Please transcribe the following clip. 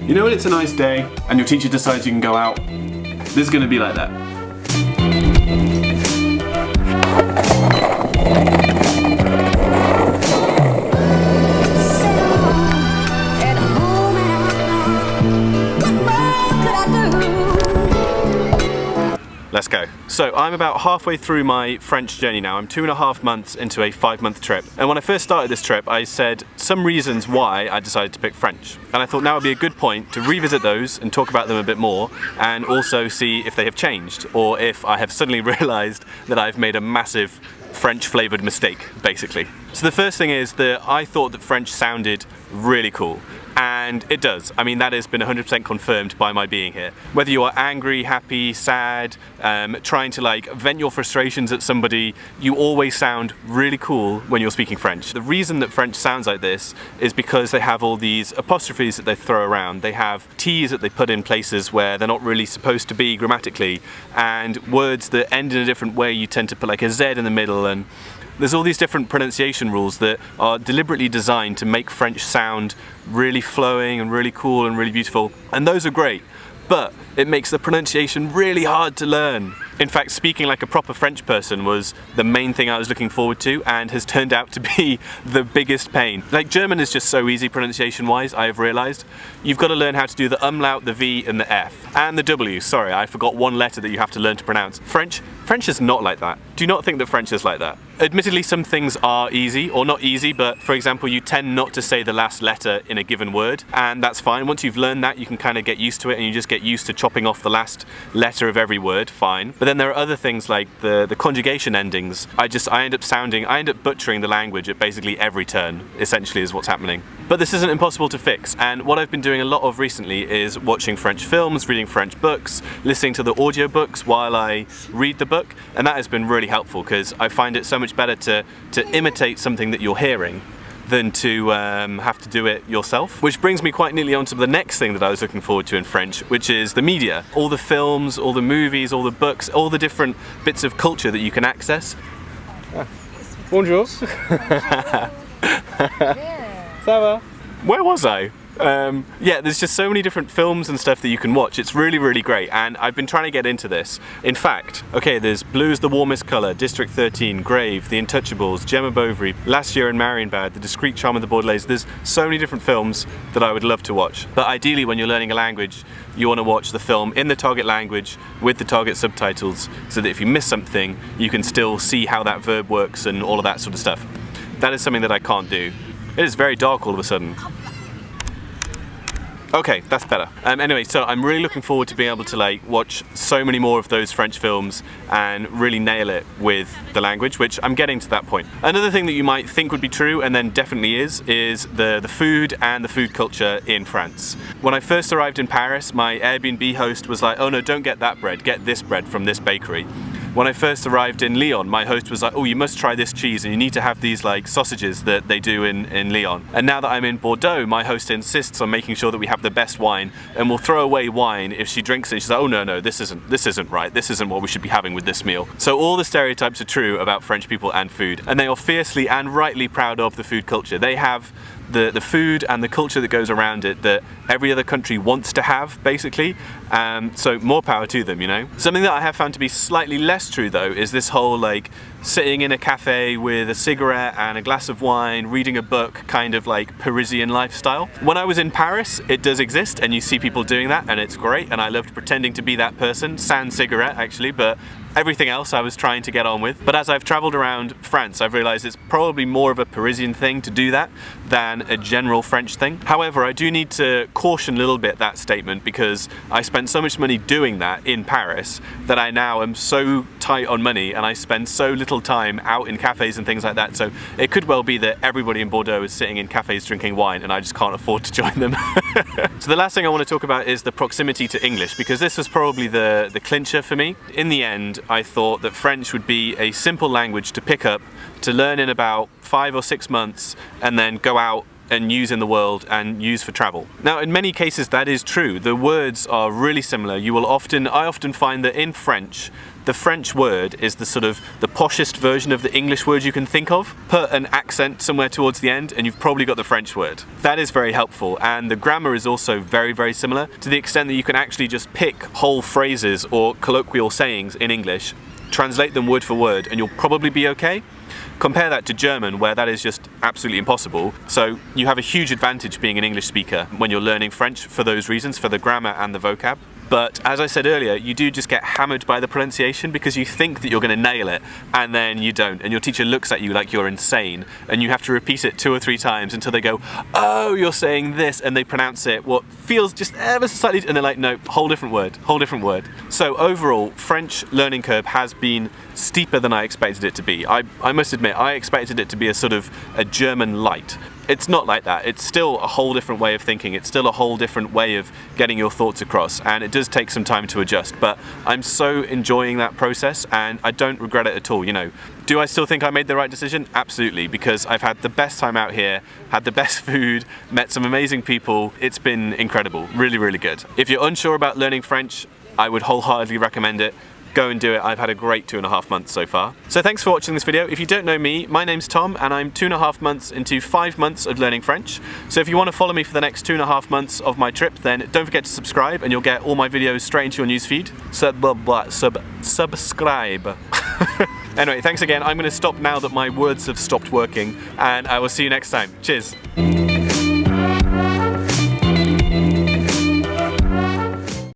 You know when it's a nice day and your teacher decides you can go out? This is going to be like that. Let's go. So I'm about halfway through my French journey now. I'm 2.5 months into a 5-month trip. And when I first started this trip, I said some reasons why I decided to pick French. And I thought now would be a good point to revisit those and talk about them a bit more, and also see if they have changed, or if I have suddenly realized that I've made a massive French flavored mistake, basically. So the first thing is that I thought that French sounded really cool. And it does. I mean, that has been 100% confirmed by my being here. Whether you are angry, happy, sad, trying to like vent your frustrations at somebody, you always sound really cool when you're speaking French. The reason that French sounds like this is because they have all these apostrophes that they throw around. They have T's that they put in places where they're not really supposed to be grammatically, and words that end in a different way, you tend to put like a Z in the middle, and there's all these different pronunciation rules that are deliberately designed to make French sound really flowing and really cool and really beautiful. And those are great, but it makes the pronunciation really hard to learn. In fact, speaking like a proper French person was the main thing I was looking forward to, and has turned out to be the biggest pain. Like, German is just so easy pronunciation-wise, I have realized. You've got to learn how to do the umlaut, the V, and the F. And the W, sorry, I forgot one letter that you have to learn to pronounce. French is not like that. Do not think that French is like that. Admittedly, some things are easy, or not easy, but for example, you tend not to say the last letter in a given word, and that's fine. Once you've learned that, you can kind of get used to it, and you just get used to chopping off the last letter of every word, fine. But then there are other things like the conjugation endings. I end up butchering the language at basically every turn, essentially, is what's happening. But this isn't impossible to fix, and what I've been doing a lot of recently is watching French films, reading French books, listening to the audiobooks while I read the book, and that has been really helpful because I find it so much better to imitate something that you're hearing than to have to do it yourself. Which brings me quite neatly onto the next thing that I was looking forward to in French, which is the media. All the films, all the movies, all the books, all the different bits of culture that you can access. Bonjour. Ça va? Where was I? Yeah, there's just so many different films and stuff that you can watch. It's really, really great, and I've been trying to get into this. In fact, okay, there's Blue's the Warmest Colour, District 13, Grave, The Untouchables, Gemma Bovary, Last Year in Marienbad, The Discreet Charm of the Baudelaires. There's so many different films that I would love to watch. But ideally, when you're learning a language, you want to watch the film in the target language with the target subtitles, so that if you miss something, you can still see how that verb works and all of that sort of stuff. That is something that I can't do. It is very dark all of a sudden. Okay, that's better. Anyway, so I'm really looking forward to being able to like watch so many more of those French films and really nail it with the language, which I'm getting to that point. Another thing that you might think would be true, and then definitely is the food and the food culture in France. When I first arrived in Paris, my Airbnb host was like, oh no, don't get that bread, get this bread from this bakery. When I first arrived in Lyon, my host was like, oh, you must try this cheese and you need to have these like sausages that they do in Lyon. And now that I'm in Bordeaux, my host insists on making sure that we have the best wine, and will throw away wine if she drinks it. She's like, oh no, this isn't right. This isn't what we should be having with this meal. So all the stereotypes are true about French people and food, and they are fiercely and rightly proud of the food culture. They have the food and the culture that goes around it that every other country wants to have, basically. So more power to them, you know? Something that I have found to be slightly less true, though, is this whole, like, sitting in a cafe with a cigarette and a glass of wine, reading a book, kind of like Parisian lifestyle. When I was in Paris, it does exist, and you see people doing that, and it's great, and I loved pretending to be that person, sans cigarette, actually, but everything else I was trying to get on with. But as I've traveled around France, I've realized it's probably more of a Parisian thing to do that than a general French thing. However, I do need to caution a little bit that statement, because I spent so much money doing that in Paris that I now am so tight on money, and I spend so little time out in cafes and things like that. So it could well be that everybody in Bordeaux is sitting in cafes drinking wine, and I just can't afford to join them. So the last thing I want to talk about is the proximity to English, because this was probably the clincher for me. In the end, I thought that French would be a simple language to pick up, to learn in about 5 or 6 months, and then go out and use in the world and use for travel. Now, in many cases that is true. The words are really similar. I often find that in French, the French word is the sort of the poshest version of the English word you can think of. Put an accent somewhere towards the end and you've probably got the French word. That is very helpful, and the grammar is also very, very similar, to the extent that you can actually just pick whole phrases or colloquial sayings in English, translate them word for word, and you'll probably be okay. Compare that to German, where that is just absolutely impossible. So you have a huge advantage being an English speaker when you're learning French for those reasons, for the grammar and the vocab. But as I said earlier, you do just get hammered by the pronunciation because you think that you're going to nail it and then you don't, and your teacher looks at you like you're insane and you have to repeat it 2 or 3 times until they go, oh, you're saying this, and they pronounce it what feels just ever so slightly, and they're like, no, whole different word, whole different word. So overall, French learning curve has been steeper than I expected it to be. I must admit, I expected it to be a sort of a German light. It's not like that. It's still a whole different way of thinking. It's still a whole different way of getting your thoughts across, and it does take some time to adjust, but I'm so enjoying that process and I don't regret it at all. You know, do I still think I made the right decision? Absolutely, because I've had the best time out here, had the best food, met some amazing people. It's been incredible, really, really good. If you're unsure about learning French, I would wholeheartedly recommend it. Go and do it. I've had a great 2.5 months so far. So thanks for watching this video. If you don't know me, my name's Tom and I'm 2.5 months into 5 months of learning French. So if you want to follow me for the next 2.5 months of my trip, then don't forget to subscribe and you'll get all my videos straight into your newsfeed. Subscribe. Anyway, thanks again. I'm going to stop now that my words have stopped working, and I will see you next time. Cheers.